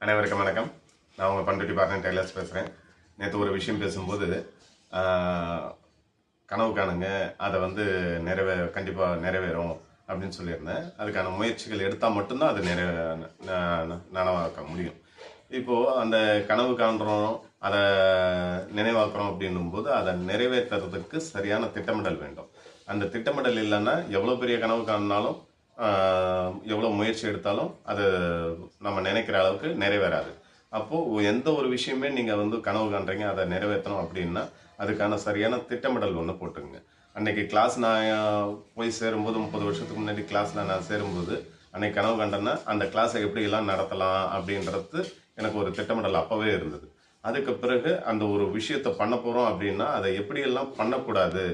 அனைவருக்கும் வணக்கம். நான் உங்கள் பண்ருட்டி பார்ட்னர் டெய்லர்ஸ் பேசுகிறேன். நேற்று ஒரு விஷயம் பேசும்போது கனவு காணுங்க, அதை கண்டிப்பாக நிறைவேறும் அப்படின்னு சொல்லியிருந்தேன். அதுக்கான முயற்சிகள் எடுத்தால் மட்டும்தான் அது நனவாக்க முடியும். இப்போது அந்த கனவு காண்றோம், அதை நினைவாக்குறோம் அப்படின்னும்போது அதை நிறைவேற்றுறதுக்கு சரியான திட்டமிடல் வேண்டும். அந்த திட்டமிடல் இல்லைன்னா எவ்வளோ பெரிய கனவு காணினாலும் எவ்வளோ முயற்சி எடுத்தாலும் அது நம்ம நினைக்கிற அளவுக்கு நிறைவேறாது. அப்போது எந்த ஒரு விஷயமே நீங்கள் கனவு காண்றீங்க, அதை நிறைவேற்றணும் அப்படின்னா அதுக்கான சரியான திட்டமிடல் ஒன்று போட்டுங்க. அன்றைக்கி கிளாஸ் நான் போய் சேரும்போது 30 வருஷத்துக்கு முன்னாடி கிளாஸில் நான் சேரும்போது அன்றைக்கி கனவு கண்டேன்னா அந்த கிளாஸை எப்படியெல்லாம் நடத்தலாம் அப்படின்றது எனக்கு ஒரு திட்டமிடல் அப்போவே இருந்தது. அதுக்கு பிறகு அந்த ஒரு விஷயத்தை பண்ண போகிறோம் அப்படின்னா அதை எப்படியெல்லாம் பண்ணக்கூடாது,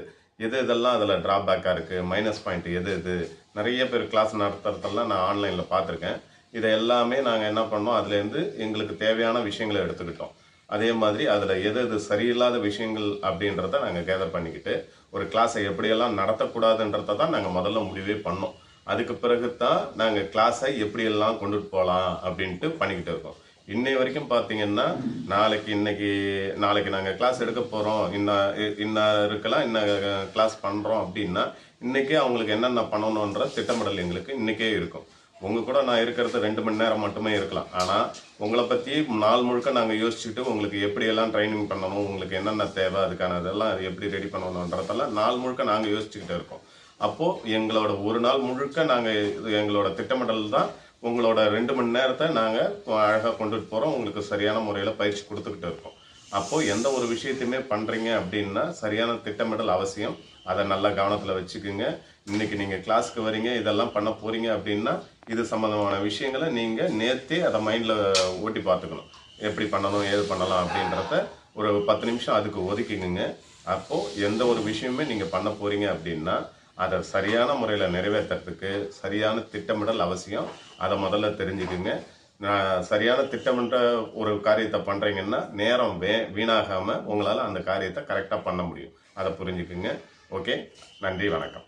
எதெல்லாம் அதில் ட்ராபேக்காக இருக்குது, மைனஸ் பாயிண்ட் எது நிறைய பேர் கிளாஸ் நடத்துறதெல்லாம் நான் ஆன்லைனில் பார்த்துருக்கேன். இதை எல்லாமே நாங்கள் என்ன பண்ணோம், அதுலேருந்து எங்களுக்கு தேவையான விஷயங்களை எடுத்துக்கிட்டோம். அதே மாதிரி அதில் எது சரியில்லாத விஷயங்கள் அப்படின்றத நாங்கள் கேதர் பண்ணிக்கிட்டு ஒரு கிளாஸை எப்படியெல்லாம் நடத்தக்கூடாதுன்றதை தான் நாங்கள் முதல்ல முடிவே பண்ணோம். அதுக்கு பிறகு தான் நாங்கள் கிளாஸை எப்படியெல்லாம் கொண்டுட்டு போகலாம் அப்படின்ட்டு பண்ணிக்கிட்டு இருக்கோம். இன்னை வரைக்கும் பார்த்தீங்கன்னா நாளைக்கு நாங்கள் கிளாஸ் எடுக்க போகிறோம், இருக்கலாம் கிளாஸ் பண்ணுறோம் அப்படின்னா இன்றைக்கே அவங்களுக்கு என்னென்ன பண்ணணுன்ற திட்டமிடல் எங்களுக்கு இன்றைக்கே இருக்கும். உங்கள் கூட நான் இருக்கிறது 2 மணி நேரம் மட்டுமே இருக்கலாம். ஆனால் உங்களை பற்றி நாள் முழுக்க நாங்கள் யோசிச்சுட்டு உங்களுக்கு எப்படியெல்லாம் ட்ரைனிங் பண்ணணும், உங்களுக்கு என்னென்ன தேவை, அதுக்கான இதெல்லாம் எப்படி ரெடி பண்ணணுன்றதெல்லாம் நாள் முழுக்க நாங்கள் யோசிச்சுக்கிட்டு இருக்கோம். அப்போது எங்களோட ஒரு நாள் முழுக்க எங்களோட திட்டமிடல் தான் உங்களோட 2 மணி நேரத்தை நாங்கள் அழகாக கொண்டுட்டு போகிறோம். உங்களுக்கு சரியான முறையில் பயிற்சி கொடுத்துக்கிட்டு இருக்கோம். அப்போது எந்த ஒரு விஷயத்தையுமே பண்ணுறீங்க அப்படின்னா சரியான திட்டமிடல் அவசியம். அதை நல்லா கவனத்தில் வச்சுக்கோங்க. இன்றைக்கி நீங்கள் கிளாஸ்க்கு வரீங்க, இதெல்லாம் பண்ண போகிறீங்க அப்படின்னா இது சம்மந்தமான விஷயங்களை நீங்கள் நேர்த்தே அதை மைண்டில் ஓட்டி பார்த்துக்கணும். எப்படி பண்ணணும், ஏது பண்ணலாம் அப்படின்றத ஒரு 10 நிமிஷம் அதுக்கு ஒதுக்கிக்குங்க. அப்போது எந்த ஒரு விஷயமே நீங்கள் பண்ண போகிறீங்க அப்படின்னா அதை சரியான முறையில் நிறைவேற்றுறதுக்கு சரியான திட்டமிடல் அவசியம். அதை முதல்ல தெரிஞ்சுக்குங்க. சரியான திட்டமிட்ட ஒரு காரியத்தை பண்ணுறீங்கன்னா நேரம் வீணாகாமல் உங்களால் அந்த காரியத்தை கரெக்டாக பண்ண முடியும். அதை புரிஞ்சுக்குங்க. ஓகே, நன்றி, வணக்கம்.